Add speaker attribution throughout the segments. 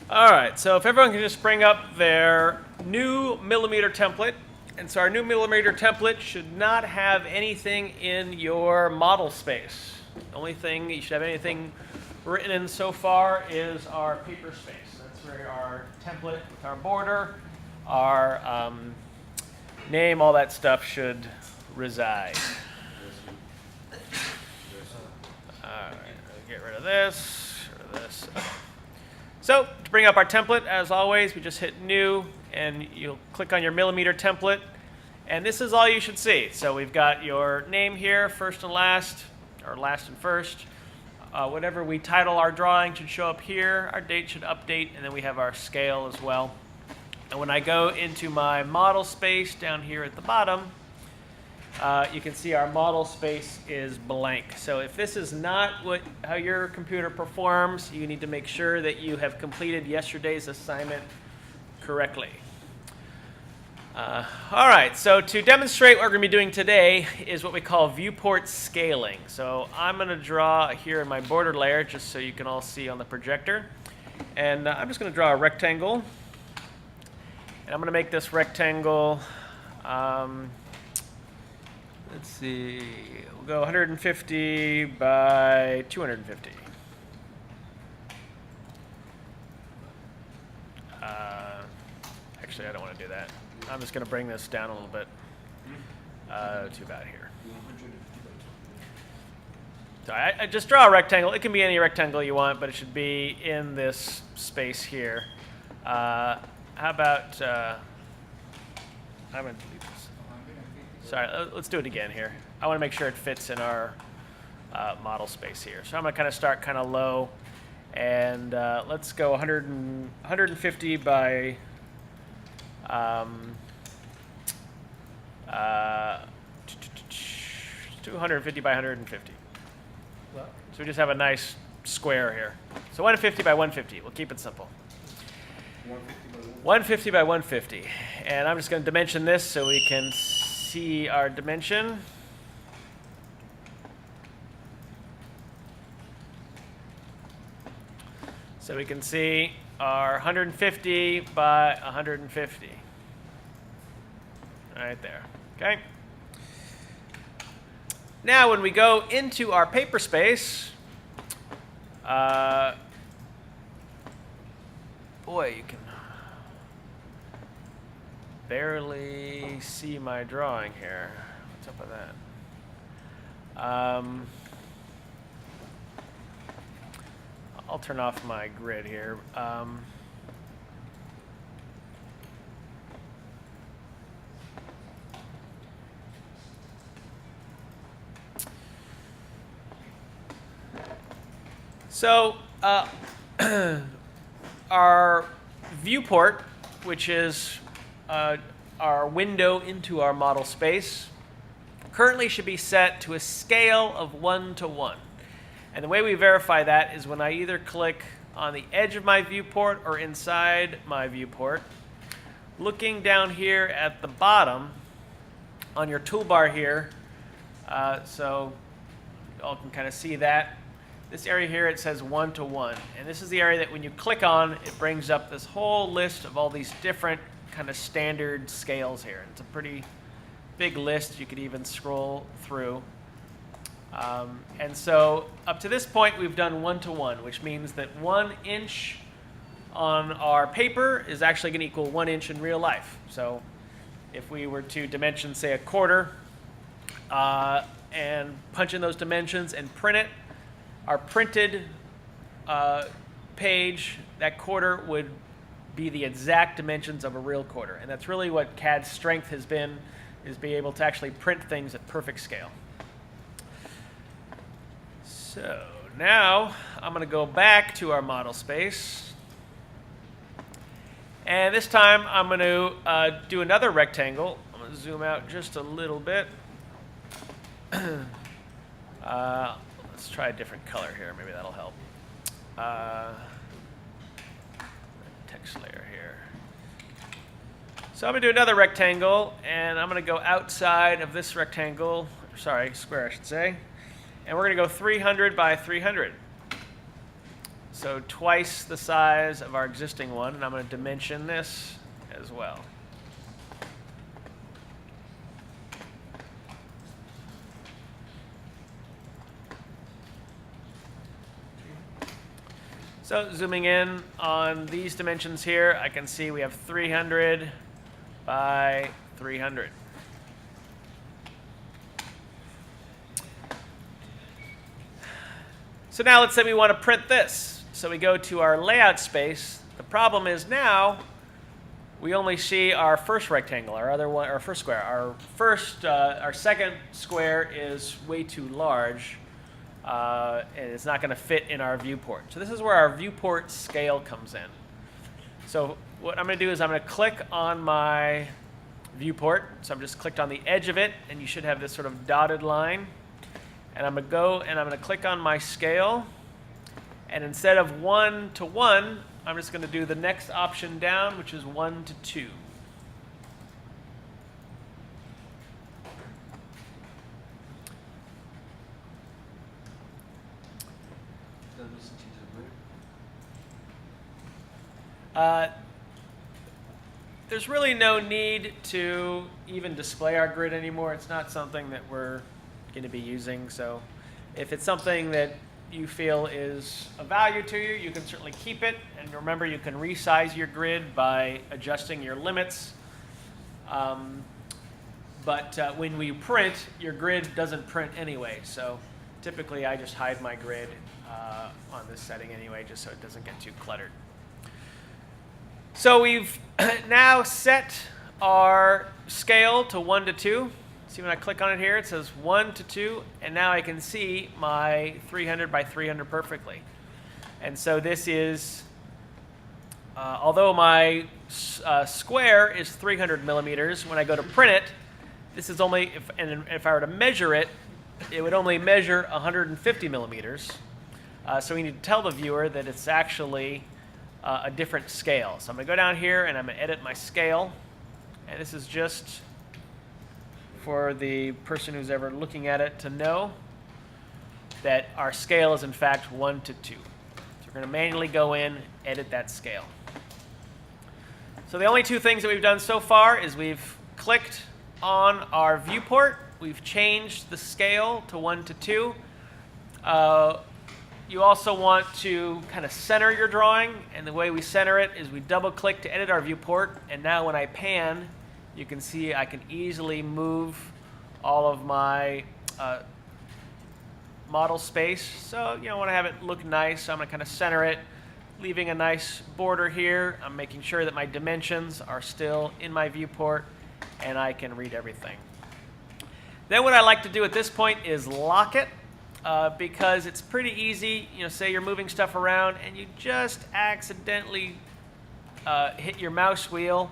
Speaker 1: All right, so if everyone can just bring up their new millimeter template. And so our new millimeter template should not have anything in your model space. The only thing you should have anything written in so far is our paper space. That's where our template with our border, our name, all that stuff should reside. All right, get rid of this, Okay. So to bring up our template, as always, we just hit New, and you'll click on your millimeter template, and this is all you should see. So we've got your name here, first and last, or last and first. Whatever we title our drawing should show up here. Our date should update, and then we have our scale as well. And when I go into my model space down here at the bottom, you can see our model space is blank. So if this is not how your computer performs, you need to make sure that you have completed yesterday's assignment correctly. All right, so to demonstrate what we're going to be doing today is what we call viewport scaling. So I'm going to draw here in my border layer just so you can all see on the projector. And I'm just going to draw a rectangle. And I'm going to make this rectangle, let's see, we'll go 150 by 250. Actually, I don't want to do that. I'm just going to bring this down a little bit to about here. So I just draw a rectangle. It can be any rectangle you want, but it should be in this space here. How about, I'm going to delete this. Sorry, let's do it again here. I want to make sure it fits in our model space here. So I'm going to kind of start kind of low, and let's go 150 by 250 by 150. So we just have a nice square here. So 150 by 150. We'll keep it simple. 150 by 150. And I'm just going to dimension this so we can see our dimension. So we can see our 150 by 150. Right there. Okay. Now when we go into our paper space, boy, you can barely see my drawing here. What's up with that? I'll turn off my grid here. So our viewport, which is our window into our model space, currently should be set to a scale of 1 to 1. And the way we verify that is when I either click on the edge of my viewport or inside my viewport. Looking down here at the bottom on your toolbar here, so you all can kind of see that. This area here, it says 1 to 1. And this is the area that when you click on, it brings up this whole list of all these different kind of standard scales here. It's a pretty big list. You could even scroll through. And so up to this point, we've done 1 to 1, which means that 1 inch on our paper is actually going to equal 1 inch in real life. So if we were to dimension, say, a quarter, and punch in those dimensions and print it, our printed page, that quarter would be the exact dimensions of a real quarter. And that's really what CAD's strength has been, is be able to actually print things at perfect scale. So now I'm going to go back to our model space. And this time I'm going to do another rectangle. I'm going to zoom out just a little bit. Let's try a different color here. Maybe that'll help. Text layer here. So I'm going to do another rectangle, and I'm going to go outside of this rectangle. Sorry, square, I should say. And we're going to go 300 by 300. So twice the size of our existing one, and I'm going to dimension this as well. So zooming in on these dimensions here, I can see we have 300 by 300. So now let's say we want to print this. So we go to our layout space. The problem is now we only see our first rectangle, our first square. Our second square is way too large. And it's not going to fit in our viewport. So this is where our viewport scale comes in. So what I'm going to do is I'm going to click on my viewport. So I'm just clicked on the edge of it, and you should have this sort of dotted line. And I'm going to go and I'm going to click on my scale. And instead of 1 to 1, I'm just going to do the next option down, which is 1 to 2. There's really no need to even display our grid anymore. It's not something that we're going to be using. So if it's something that you feel is of value to you, you can certainly keep it. And remember, you can resize your grid by adjusting your limits. But when we print, your grid doesn't print anyway. So typically, I just hide my grid on this setting anyway, just so it doesn't get too cluttered. So we've now set our scale to 1 to 2. See, when I click on it here, it says 1 to 2, and now I can see my 300 by 300 perfectly. And so this is, although my square is 300 millimeters, when I go to print it, this is only, if I were to measure it, it would only measure 150 millimeters. So we need to tell the viewer that it's actually a different scale. So I'm going to go down here and I'm going to edit my scale. And this is just for the person who's ever looking at it to know that our scale is in fact 1 to 2. So we're going to manually go in, edit that scale. So the only two things that we've done so far is we've clicked on our viewport. We've changed the scale to 1 to 2. You also want to kind of center your drawing, and the way we center it is we double-click to edit our viewport, and now when I pan, you can see I can easily move all of my model space. So I want to have it look nice, so I'm going to kind of center it, leaving a nice border here. I'm making sure that my dimensions are still in my viewport, and I can read everything. Then what I like to do at this point is lock it. Because it's pretty easy, say you're moving stuff around and you just accidentally hit your mouse wheel.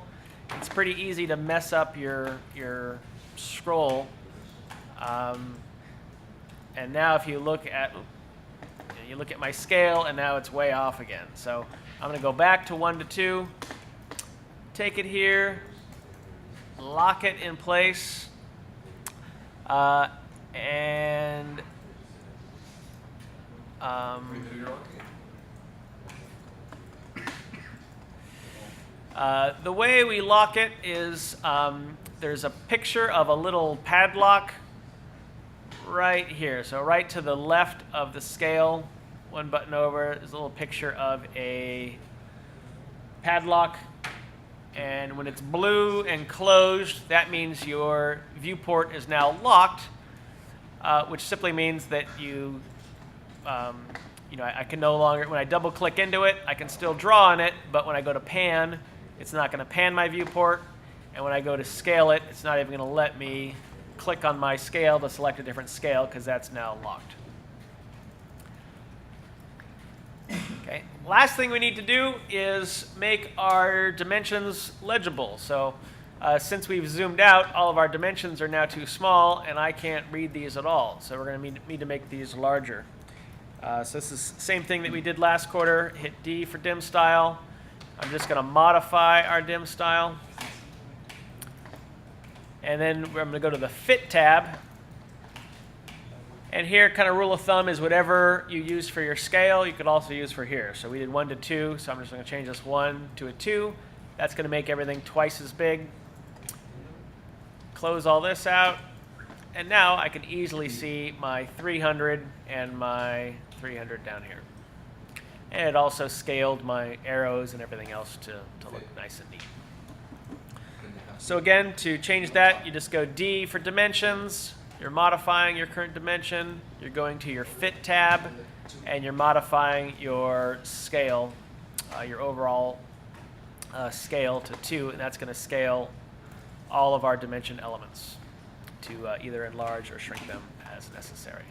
Speaker 1: It's pretty easy to mess up your scroll. And now if you look at my scale, and now it's way off again. So I'm going to go back to 1 to 2, take it here, lock it in place, and the way we lock it is there's a picture of a little padlock right here. So right to the left of the scale, one button over, there's a little picture of a padlock. And when it's blue and closed, that means your viewport is now locked, which simply means that I can no longer, when I double click into it, I can still draw on it, but when I go to pan, it's not going to pan my viewport. And when I go to scale it, it's not even going to let me click on my scale to select a different scale because that's now locked. Okay. Last thing we need to do is make our dimensions legible. So since we've zoomed out, all of our dimensions are now too small, and I can't read these at all. So we're going to need to make these larger. So this is the same thing that we did last quarter. Hit D for dim style. I'm just going to modify our dim style. And then I'm going to go to the Fit tab. And here, kind of rule of thumb is whatever you use for your scale, you could also use for here. So we did 1 to 2, so I'm just going to change this 1 to a 2. That's going to make everything twice as big. Close all this out. And now I can easily see my 300 and my 300 down here. And it also scaled my arrows and everything else to look nice and neat. So again, to change that, you just go D for dimensions. You're modifying your current dimension. You're going to your Fit tab, and you're modifying your scale, your overall scale to 2, and that's going to scale all of our dimension elements to either enlarge or shrink them as necessary.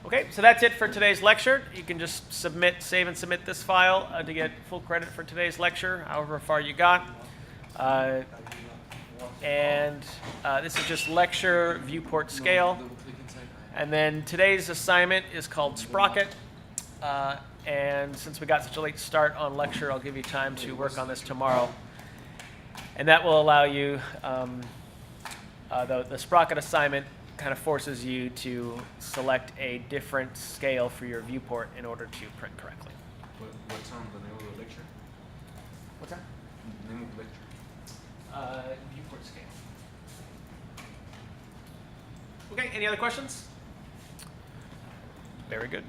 Speaker 1: Okay, so that's it for today's lecture. You can just save and submit this file to get full credit for today's lecture, however far you got. This is just lecture viewport scale. And then today's assignment is called Sprocket. And since we got such a late start on lecture, I'll give you time to work on this tomorrow. And that will allow you, the Sprocket assignment kind of forces you to select a different scale for your viewport in order to print correctly.
Speaker 2: What's on the name of the lecture?
Speaker 1: What's that?
Speaker 2: The name of the lecture.
Speaker 1: Viewport scale. Okay, any other questions? Very good.